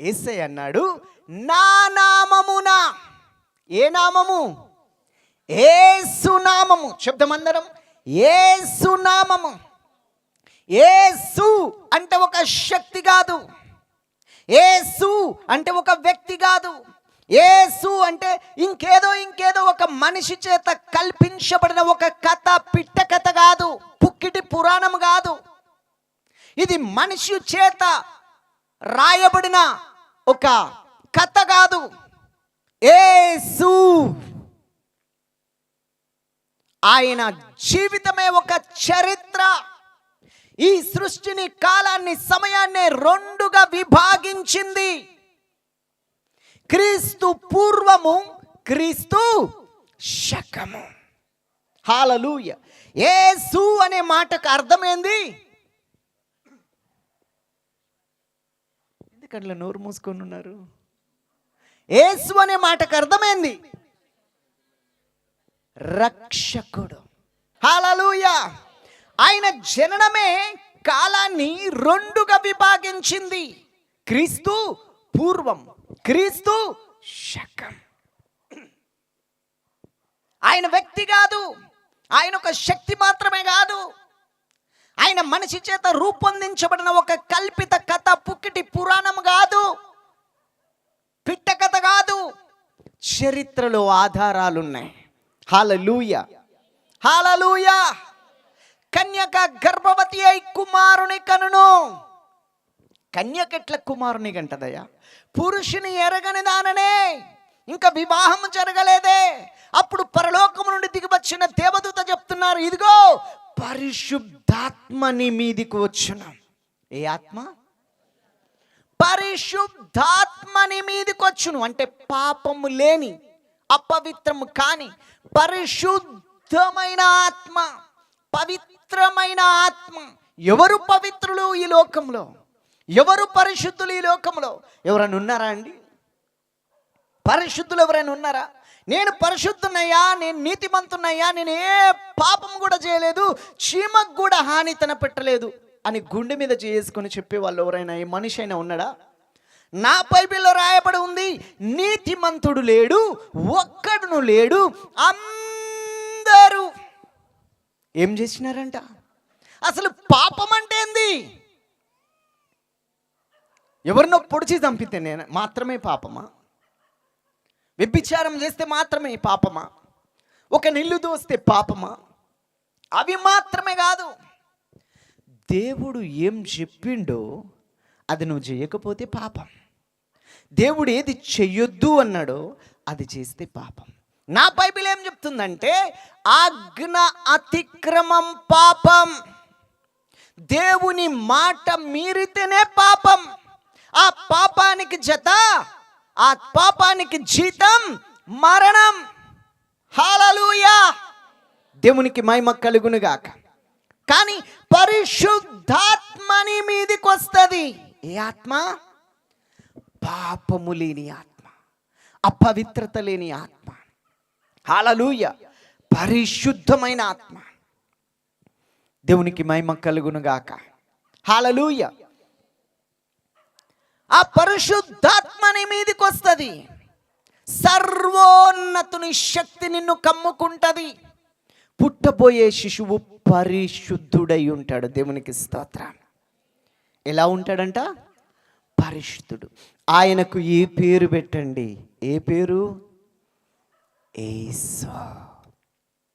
యేసయ్య అన్నాడు, నా నామమున. ఏ నామము? యేసు నామము. చెప్దామందరం, యేసు నామము. యేసు అంటే ఒక శక్తి కాదు, యేసు అంటే ఒక వ్యక్తి కాదు, యేసు అంటే ఇంకేదో ఒక మనిషి చేత కల్పించబడిన ఒక కథ, పిట్ట కథ కాదు, పుక్కిటి పురాణం కాదు. ఇది మనిషి చేత రాయబడిన ఒక కథ కాదు. యేసు ఆయన జీవితమే ఒక చరిత్ర. ఈ సృష్టిని, కాలాన్ని, సమయాన్ని రెండుగా విభాగించింది. క్రీస్తు పూర్వము, క్రీస్తు శకము. హల్లెలూయా. యేసు అనే మాటకు అర్థమైంది. ఎందుకంటే నోరు మూసుకొని ఉన్నారు? యేసు అనే మాటకు అర్థమైంది రక్షకుడు. హల్లెలూయా. ఆయన జననమే కాలాన్ని రెండుగా విభాగించింది. క్రీస్తు పూర్వం, క్రీస్తు శకం. ఆయన వ్యక్తి కాదు, ఆయన ఒక శక్తి మాత్రమే కాదు, ఆయన మనిషి చేత రూపొందించబడిన ఒక కల్పిత కథ, పుక్కిటి పురాణం కాదు, పిట్ట కథ కాదు. చరిత్రలో ఆధారాలున్నాయి. హల్లెలూయా, హల్లెలూయా. కన్యక గర్భవతి అయి కుమారుని కనును. కన్యకెట్ల కుమారుని కంటదయ్యా? పురుషుని ఎరగని దాననే, ఇంకా వివాహం జరగలేదే. అప్పుడు పరలోకము నుండి దిగివచ్చిన దేవదూత చెప్తున్నారు, ఇదిగో పరిశుద్ధాత్మ నీ మీదికి వచ్చును. ఏ ఆత్మ? పరిశుద్ధాత్మ నీ మీదికి వచ్చును. అంటే పాపము లేని, అపవిత్రము కాని పరిశుద్ధమైన ఆత్మ, పవిత్రమైన ఆత్మ. ఎవరు పవిత్రులు ఈ లోకంలో? ఎవరు పరిశుద్ధులు ఈ లోకంలో? ఎవరైనా ఉన్నారా అండి? పరిశుద్ధులు ఎవరైనా ఉన్నారా? నేను పరిశుద్ధున్నయ్యా, నేను నీతిమంతున్నయ్యా, నేను ఏ పాపం కూడా చేయలేదు, చీమకు కూడా హాని తలపెట్టలేదు అని గుండె మీద చేసుకొని చెప్పే వాళ్ళు ఎవరైనా, ఏ మనిషి అయినా ఉన్నాడా? నా బైబిల్లో రాయబడి ఉంది, నీతిమంతుడు లేడు, ఒక్కడును లేడు, అందరూ ఏం చేసినారంట? అసలు పాపం అంటే ఏంది? ఎవరినో పొడిచి చంపితే నేను మాత్రమే పాపమా? వ్యభిచారం చేస్తే మాత్రమే పాపమా? ఒక నిల్లు దోస్తే పాపమా? అవి మాత్రమే కాదు, దేవుడు ఏం చెప్పిండో అది నువ్వు చేయకపోతే పాపం. దేవుడు ఏది చెయ్యొద్దు అన్నాడో అది చేస్తే పాపం. నా బైబిల్ ఏం చెప్తుందంటే, ఆజ్ఞ అతిక్రమం పాపం. దేవుని మాట మీరితేనే పాపం. ఆ పాపానికి జత, ఆ పాపానికి జీతం మరణం. హల్లెలూయా. దేవునికి మహిమ కలుగును గాక. కానీ పరిశుద్ధాత్మని మీదికి వస్తుంది. ఏ ఆత్మ? పాపము లేని ఆత్మ, అపవిత్రత లేని ఆత్మ. హల్లెలూయా. పరిశుద్ధమైన ఆత్మ. దేవునికి మహిమ కలుగును గాక. హల్లెలూయా. ఆ పరిశుద్ధాత్మని మీదికి వస్తుంది. సర్వోన్నతుని శక్తి నిన్ను కమ్ముకుంటది. పుట్టబోయే శిశువు పరిశుద్ధుడై ఉంటాడు. దేవునికి స్తోత్రం. ఎలా ఉంటాడంట? పరిశుద్ధుడు. ఆయనకు ఏ పేరు పెట్టండి? ఏ పేరు? యేసు.